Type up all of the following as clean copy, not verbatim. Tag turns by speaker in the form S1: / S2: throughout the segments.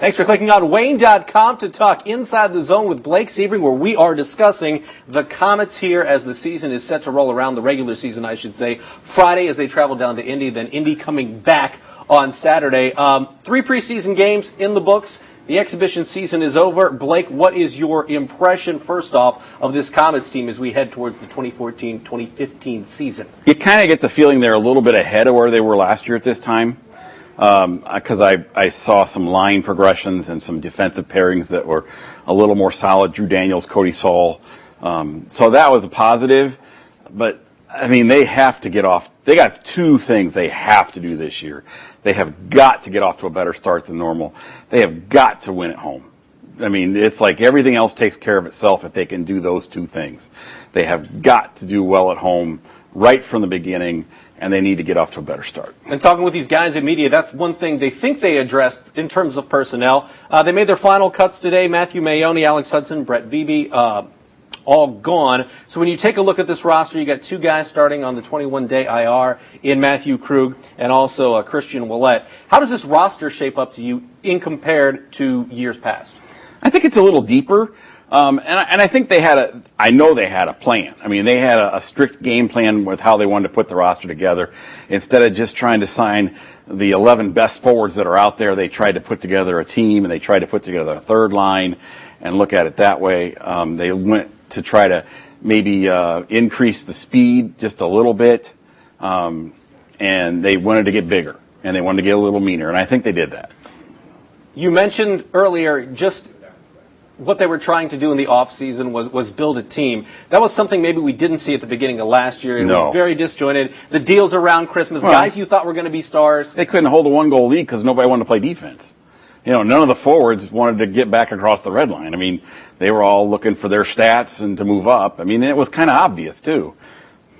S1: Thanks for clicking on Wayne.com to talk Inside the Zone with Blake Sebring, where we are discussing the Komets here as the season is set to roll around, the regular season, I should say, Friday as they travel down to Indy, then Indy coming back on Saturday. 3 preseason games in the books. The exhibition season is over. Blake, what is your impression, first off, of this Komets team as we head towards the 2014-2015 season?
S2: You kind of get the feeling they're a little bit ahead of where they were last year at this time. Because I saw some line progressions and some defensive pairings that were a little more solid. Drew Daniels, Cody Saul. So that was a positive. But, I mean, they have to get off. They got 2 things they have to do this year. They have got to get off to a better start than normal. They have got to win at home. I mean, it's like everything else takes care of itself if they can do those 2 things. They have got to do well at home right from the beginning, and they need to get off to a better start.
S1: And talking with these guys in media, that's one thing they think they addressed in terms of personnel. They made their final cuts today. Matthew Mayoni, Alex Hudson, Brett Beebe, all gone. So when you take a look at this roster, you got 2 guys starting on the 21-day IR in Matthew Krug and also Christian Ouellet. How does this roster shape up to you in compared to years past?
S2: I think it's a little deeper. And I think I know they had a plan. I mean, they had a strict game plan with how they wanted to put the roster together. Instead of just trying to sign the 11 best forwards that are out there, they tried to put together a team, and they tried to put together a third line and look at it that way. They went to try to maybe increase the speed just a little bit, and they wanted to get bigger, and they wanted to get a little meaner, and I think they did that.
S1: You mentioned earlier just what they were trying to do in the offseason was build a team. That was something maybe we didn't see at the beginning of last year. It was very disjointed. The deals around Christmas, guys you thought were going to be stars.
S2: They couldn't hold a 1-goal lead because nobody wanted to play defense. You know, none of the forwards wanted to get back across the red line. I mean, they were all looking for their stats and to move up. I mean, it was kind of obvious, too.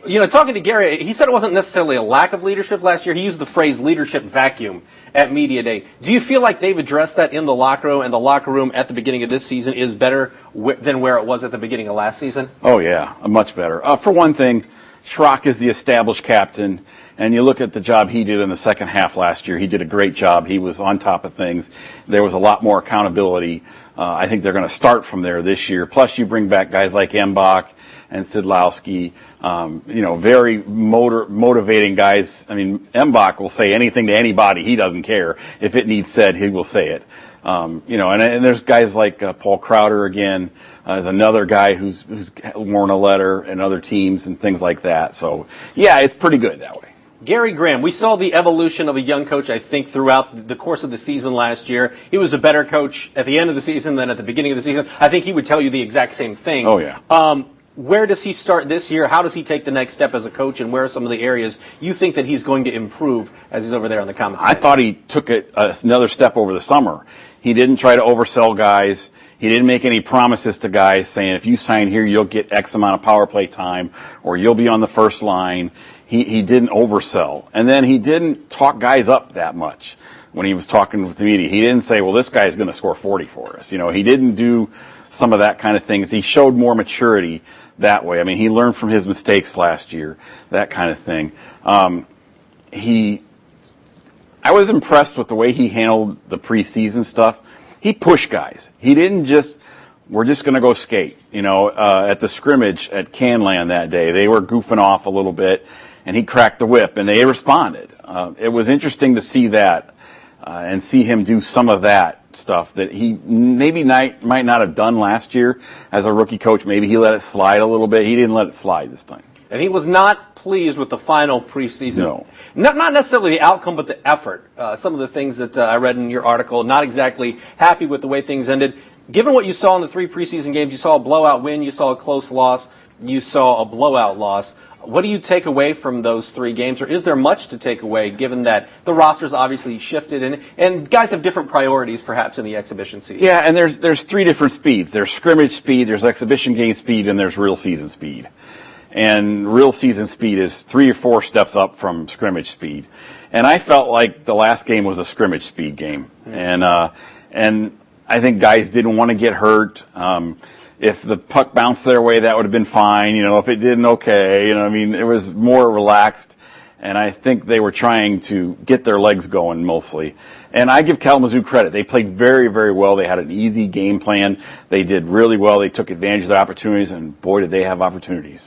S1: You know, talking to Gary, he said it wasn't necessarily a lack of leadership last year. He used the phrase leadership vacuum at Media Day. Do you feel like they've addressed that in the locker room, and the locker room at the beginning of this season is better than where it was at the beginning of last season?
S2: Oh, yeah, much better. For one thing, Schrock is the established captain, and you look at the job he did in the second half last year. He did a great job. He was on top of things. There was a lot more accountability. I think they're going to start from there this year. Plus, you bring back guys like Mbach and Sidlowski, very motivating guys. I mean, Mbach will say anything to anybody. He doesn't care. If it needs said, he will say it. And there's guys like Paul Crowder again, is another guy who's worn a letter and other teams and things like that. So, yeah, it's pretty good that way.
S1: Gary Graham, we saw the evolution of a young coach, I think, throughout the course of the season last year. He was a better coach at the end of the season than at the beginning of the season. I think he would tell you the exact same thing.
S2: Oh, yeah.
S1: Where does he start this year? How does he take the next step as a coach, and where are some of the areas you think that he's going to improve as he's over there on the Komets?
S2: I thought he took it another step over the summer. He didn't try to oversell guys. He didn't make any promises to guys saying, if you sign here, you'll get X amount of power play time, or you'll be on the first line. He didn't oversell. And then he didn't talk guys up that much when he was talking with the media. He didn't say, well, this guy's going to score 40 for us. You know, he didn't do some of that kind of things. He showed more maturity that way. I mean, he learned from his mistakes last year, that kind of thing. I was impressed with the way he handled the preseason stuff. He pushed guys. He didn't just, we're just going to go skate. You know, at the scrimmage at Canland that day, they were goofing off a little bit, and he cracked the whip, and they responded. It was interesting to see that and see him do some of that stuff that he maybe might not have done last year as a rookie coach. Maybe he let it slide a little bit. He didn't let it slide this time.
S1: And he was not pleased with the final preseason.
S2: No.
S1: Not necessarily the outcome, but the effort. Some of the things that I read in your article, not exactly happy with the way things ended. Given what you saw in the 3 preseason games, you saw a blowout win, you saw a close loss, you saw a blowout loss. What do you take away from those 3 games, or is there much to take away, given that the roster's obviously shifted and guys have different priorities, perhaps, in the exhibition season?
S2: Yeah, and there's 3 different speeds. There's scrimmage speed, there's exhibition game speed, and there's real season speed. And real season speed is 3 or 4 steps up from scrimmage speed. And I felt like the last game was a scrimmage speed game. Mm-hmm. And I think guys didn't want to get hurt. If the puck bounced their way, that would have been fine. You know, if it didn't, okay. You know, I mean, it was more relaxed. And I think they were trying to get their legs going mostly. And I give Kalamazoo credit. They played very, very well. They had an easy game plan. They did really well. They took advantage of the opportunities, and boy, did they have opportunities.